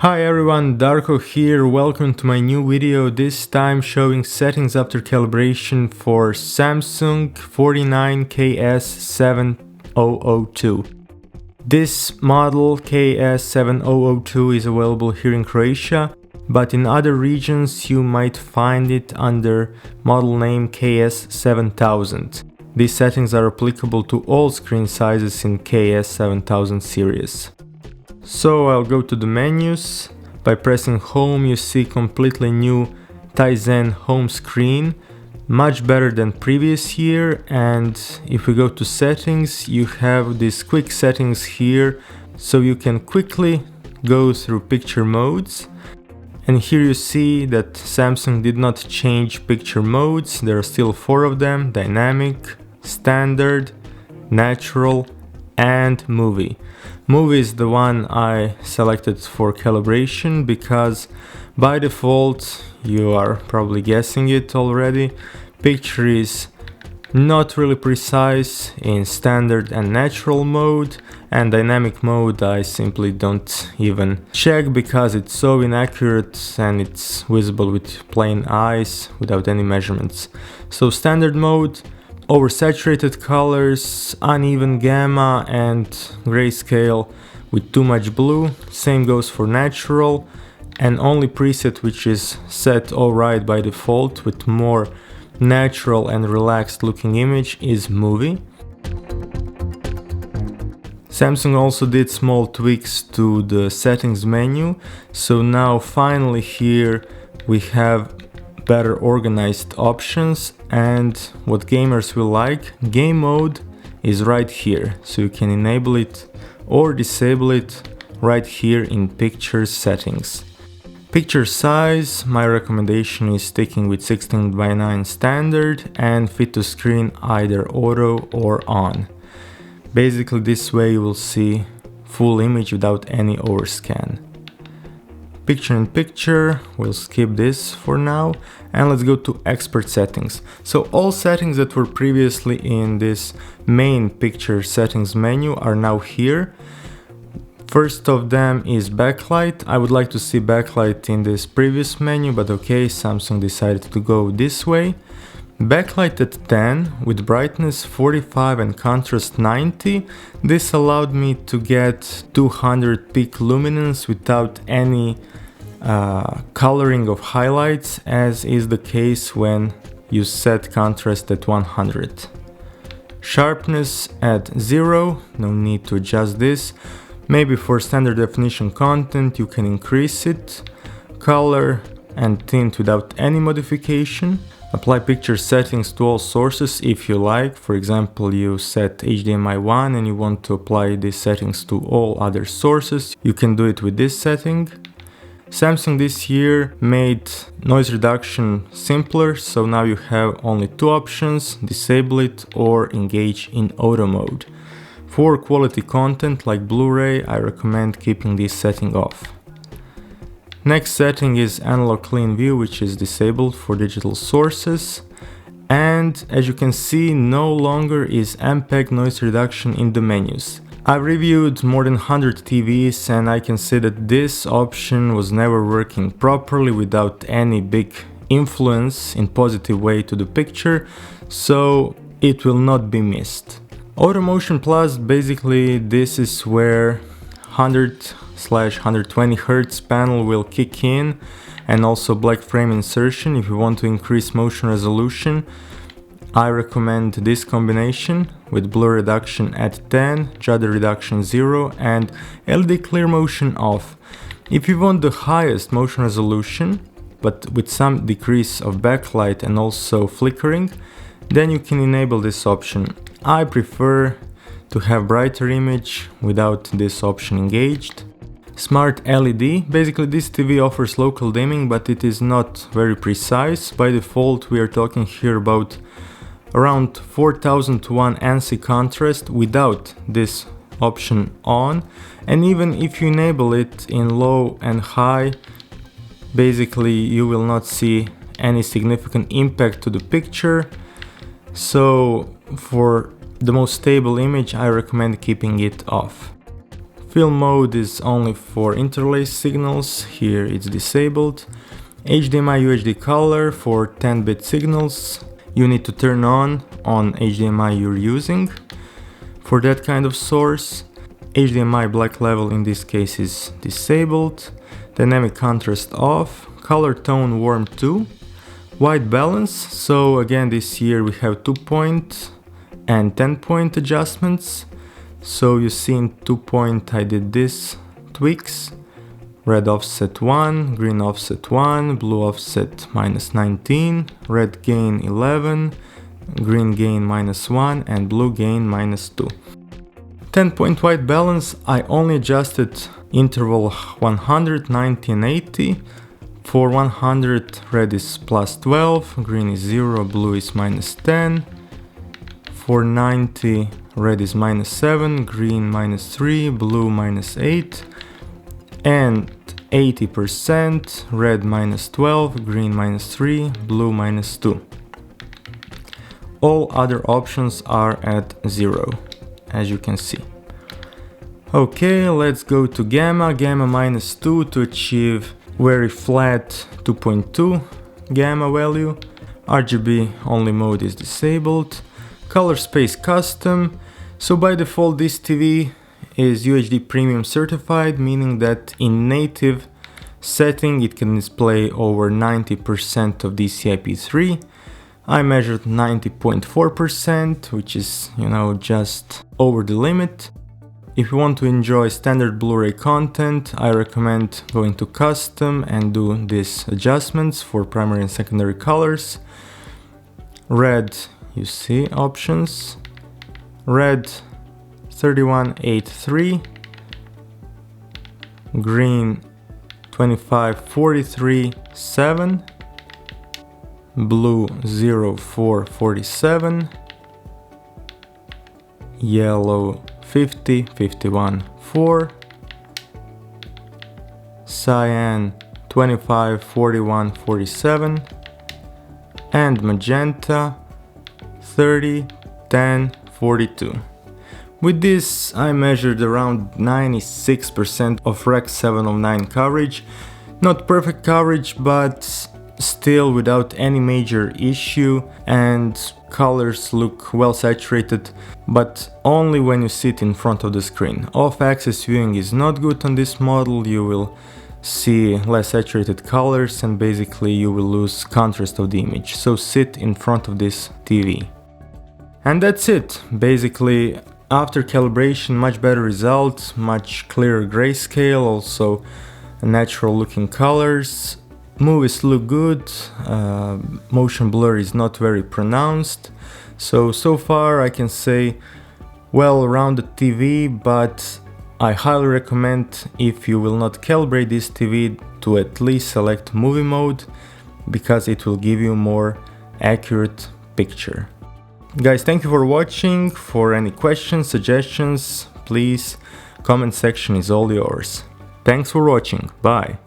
Hi everyone, Darko here, welcome to my new video, this time showing settings after calibration for Samsung 49KS7002. This model KS7002 is available here in Croatia, but in other regions you might find it under model name KS7000. These settings are applicable to all screen sizes in KS7000 series. So I'll go to the menus. By pressing home you see completely new Tizen home screen, much better than previous year. And if we go to settings, you have these quick settings here, so you can quickly go through picture modes. And here you see that Samsung did not change picture modes. There are still 4 of them: dynamic, standard, natural and movie. Movie is the one I selected for calibration because by default, you are probably guessing it already, picture is not really precise in standard and natural mode, and dynamic mode I simply don't even check because it's so inaccurate and it's visible with plain eyes without any measurements. So standard mode: oversaturated colors, uneven gamma and grayscale with too much blue. Same goes for natural, and only preset which is set alright by default with more natural and relaxed looking image is movie. Samsung also did small tweaks to the settings menu, so now finally here we have better organized options, and what gamers will like, game mode is right here, so you can enable it or disable it right here in picture settings. Picture size, my recommendation is sticking with 16:9 standard and fit to screen either auto or on. Basically this way you will see full image without any overscan. Picture in picture, we'll skip this for now, and let's go to expert settings. So all settings that were previously in this main picture settings menu are now here. First of them is backlight. I would like to see backlight in this previous menu, but okay, Samsung decided to go this way. Backlight at 10 with brightness 45 and contrast 90. This allowed me to get 200 peak luminance without any coloring of highlights, as is the case when you set contrast at 100. Sharpness at 0, no need to adjust this. Maybe for standard definition content you can increase it. Color and tint without any modification. Apply picture settings to all sources if you like. For example, you set HDMI 1 and you want to apply these settings to all other sources, you can do it with this setting. Samsung this year made noise reduction simpler, so now you have only 2 options: disable it or engage in auto mode. For quality content like Blu-ray, I recommend keeping this setting off. Next setting is analog clean view, which is disabled for digital sources. And as you can see, no longer is MPEG noise reduction in the menus. I've reviewed more than 100 TVs and I can say that this option was never working properly without any big influence in positive way to the picture, so it will not be missed. Auto Motionplus, basically this is where 100/120 Hz panel will kick in, and also black frame insertion. If you want to increase motion resolution, I recommend this combination with blur reduction at 10, judder reduction 0 and LED clear motion off. If you want the highest motion resolution, but with some decrease of backlight and also flickering, then you can enable this option. I prefer to have brighter image without this option engaged. Smart LED, basically this TV offers local dimming, but it is not very precise. By default we are talking here about around 4000 to 1 ANSI contrast without this option on, and even if you enable it in low and high, basically you will not see any significant impact to the picture. So for the most stable image I recommend keeping it off. Film mode is only for interlaced signals, here it's disabled. HDMI UHD color for 10-bit signals, you need to turn on HDMI you're using for that kind of source. HDMI black level in this case is disabled. Dynamic contrast off. Color tone warm 2. White balance, so again this here we have 2-point and 10-point adjustments. So you see in 2-point I did this tweaks. Red offset 1, green offset 1, blue offset -19, red gain 11, green gain -1 and blue gain -2. 10-point white balance, I only adjusted interval 100, 90 and 80. For 100 red is +12, green is 0, blue is -10. For 90 red is -7, green -3, blue -8. And 80% red -12, green -3, blue -2. All other options are at 0, as you can see. Okay, let's go to gamma, gamma -2 to achieve very flat 2.2 gamma value. RGB only mode is disabled. Color space custom. So by default this TV is UHD premium certified, meaning that in native setting it can display over 90% of DCI-P3. I measured 90.4%, which is, just over the limit. If you want to enjoy standard Blu-ray content, I recommend going to custom and do these adjustments for primary and secondary colors. Red, you see options. Red 3183, green 2543.7, blue 0447, yellow 50, 51, 4, cyan 25, 41, 47, and magenta 30, 10, 42. With this I measured around 96% of Rec. 709 coverage. Not perfect coverage, but still without any major issue, and colors look well saturated, but only when you sit in front of the screen. Off-axis viewing is not good on this model, you will see less saturated colors and basically you will lose contrast of the image, so sit in front of this TV. And that's it, basically. After calibration, much better result, much clearer grayscale, also natural looking colors. Movies look good, motion blur is not very pronounced. So far I can say well-rounded TV, but I highly recommend, if you will not calibrate this TV, to at least select movie mode, because it will give you more accurate picture. Guys, thank you for watching. For any questions, suggestions, please, comment section is all yours. Thanks for watching, bye!